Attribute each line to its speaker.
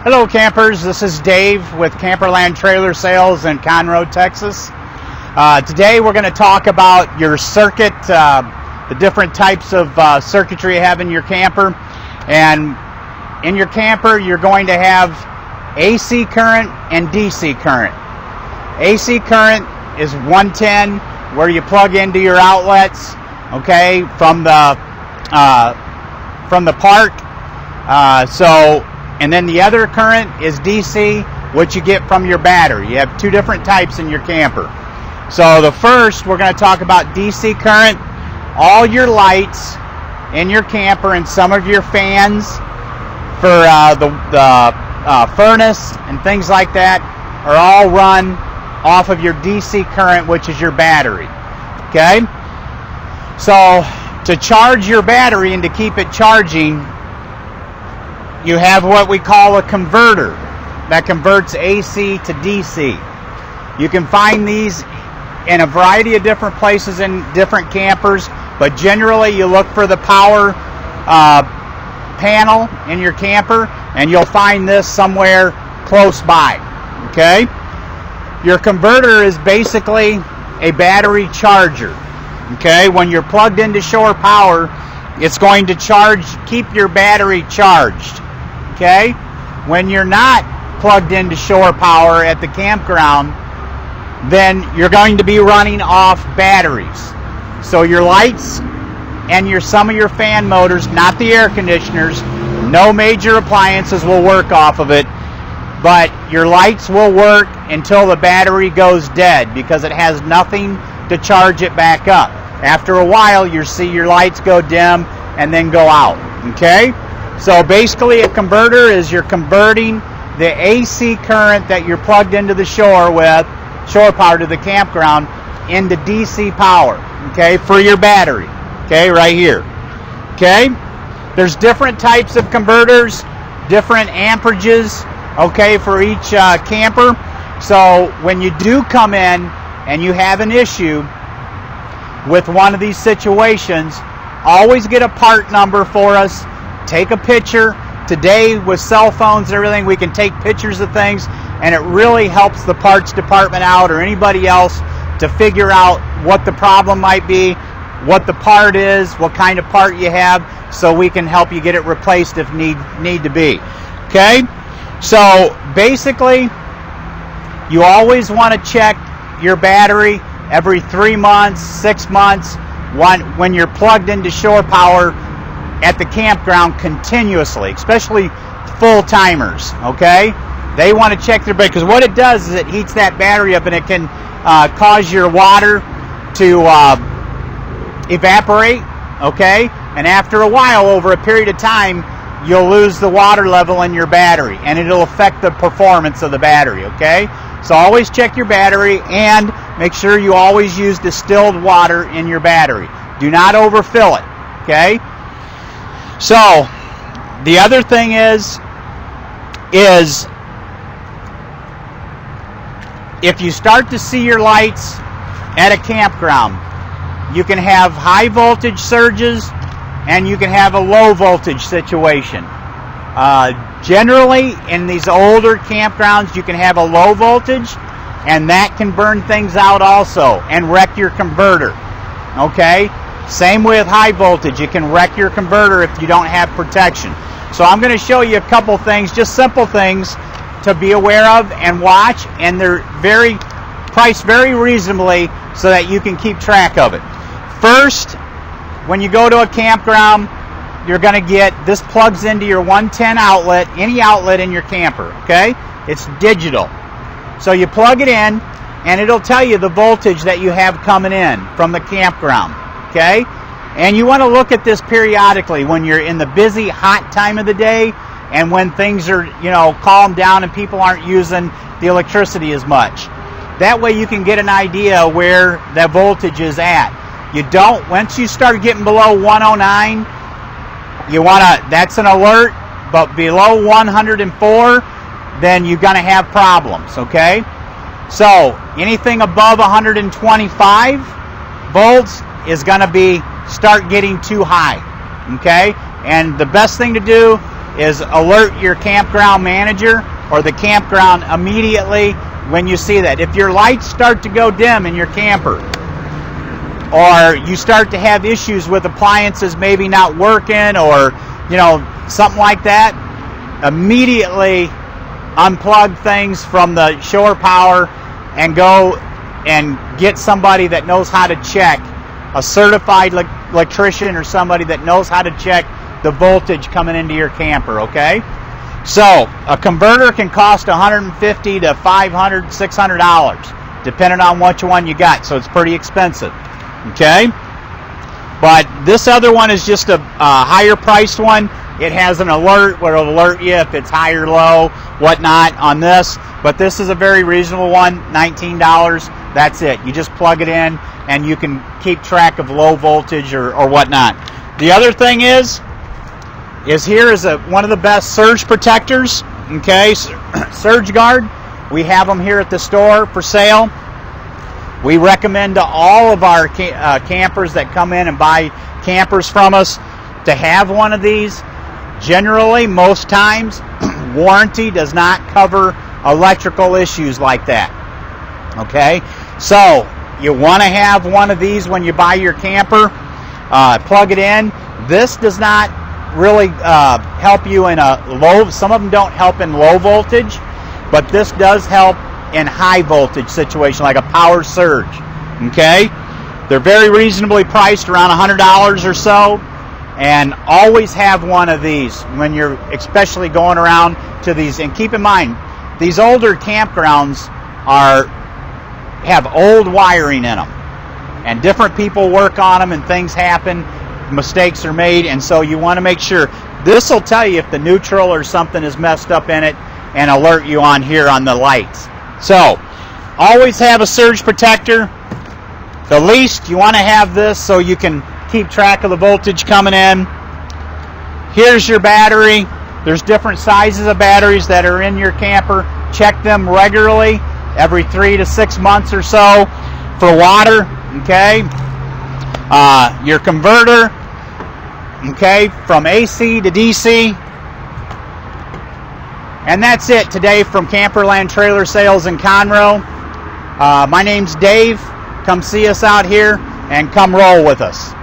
Speaker 1: Hello campers, this is Dave with Camperland Trailer Sales in Conroe, Texas. Today we're going to talk about your circuit, the different types of circuitry you have in your camper. And in your camper you're going to have AC current and DC current. AC current is 110 where you plug into your outlets, okay, from the park. And then the other current is DC, which you get from your battery. You have two different types in your camper. So the first, we're going to talk about DC current. All your lights in your camper and some of your fans for the furnace and things like that are all run off of your DC current, which is your battery. Okay? So to charge your battery and to keep it charging, you have what we call a converter that converts AC to DC. You can find these in a variety of different places in different campers, but generally you look for the power panel in your camper and you'll find this somewhere close by. Okay? Your converter is basically a battery charger. Okay? When you're plugged into shore power, it's going to keep your battery charged. Okay? When you're not plugged into shore power at the campground, then you're going to be running off batteries. So your lights and some of your fan motors, not the air conditioners, no major appliances will work off of it, but your lights will work until the battery goes dead because it has nothing to charge it back up. After a while, you'll see your lights go dim and then go out. Okay? So basically a converter is you're converting the AC current that you're plugged into the shore with, shore power to the campground, into DC power, okay, for your battery, okay, right here. Okay? There's different types of converters, different amperages, okay, for each camper. So when you do come in and you have an issue with one of these situations, always get a part number for us. Take a picture. Today with cell phones and everything, we can take pictures of things, and it really helps the parts department out or anybody else to figure out what the problem might be, what the part is, what kind of part you have, so we can help you get it replaced if need to be. Okay? So basically, you always want to check your battery every 3 months, 6 months, when you're plugged into shore power at the campground continuously, especially full timers. Okay, they want to check their battery because what it does is it heats that battery up and it can cause your water to evaporate. Okay, and after a while, over a period of time, you'll lose the water level in your battery and it'll affect the performance of the battery. Okay, so always check your battery and make sure you always use distilled water in your battery. Do not overfill it. Okay. So the other thing is if you start to see your lights at a campground, you can have high voltage surges and you can have a low voltage situation. Generally in these older campgrounds you can have a low voltage and that can burn things out also and wreck your converter. Okay? Same with high voltage. You can wreck your converter if you don't have protection. So I'm going to show you a couple things, just simple things to be aware of and watch, and they're priced very reasonably so that you can keep track of it. First, when you go to a campground, you're going to get, this plugs into your 110 outlet, any outlet in your camper, okay? It's digital. So you plug it in and it'll tell you the voltage that you have coming in from the campground. Okay, and you want to look at this periodically when you're in the busy, hot time of the day and when things are, calmed down and people aren't using the electricity as much. That way you can get an idea where that voltage is at. Once you start getting below 109, that's an alert, but below 104, then you're going to have problems, okay? So anything above 125 volts is going to start getting too high, okay? And the best thing to do is alert your campground manager or the campground immediately when you see that. If your lights start to go dim in your camper, or you start to have issues with appliances maybe not working, or something like that, immediately unplug things from the shore power and go and get somebody that knows how to check, a certified electrician or somebody that knows how to check the voltage coming into your camper, okay? So a converter can cost $150 to $500, $600 depending on which one you got, so it's pretty expensive, okay? But this other one is just a higher priced one. It has an alert where it'll alert you if it's high or low, whatnot on this. But this is a very reasonable one, $19. That's it. You just plug it in and you can keep track of low voltage or whatnot. The other thing is here is one of the best surge protectors, okay? Surge Guard. We have them here at the store for sale. We recommend to all of our campers that come in and buy campers from us to have one of these. Generally, most times, warranty does not cover electrical issues like that. Okay? So, you want to have one of these when you buy your camper. Plug it in. This does not really help you in a low, some of them don't help in low voltage, but this does help in high voltage situation like a power surge. Okay? They're very reasonably priced, around $100 or so. And always have one of these when you're especially going around to these. And keep in mind, these older campgrounds have old wiring in them, and different people work on them and things happen, mistakes are made, and so you want to make sure. This will tell you if the neutral or something is messed up in it and alert you on here on the lights. So always have a surge protector. The least you want to have this so you can keep track of the voltage coming in. Here's your battery. There's different sizes of batteries that are in your camper. Check them regularly, every 3 to 6 months or so for water, okay? Your converter, okay, from AC to DC. And that's it today from Camperland Trailer Sales in Conroe. My name's Dave. Come see us out here and come roll with us.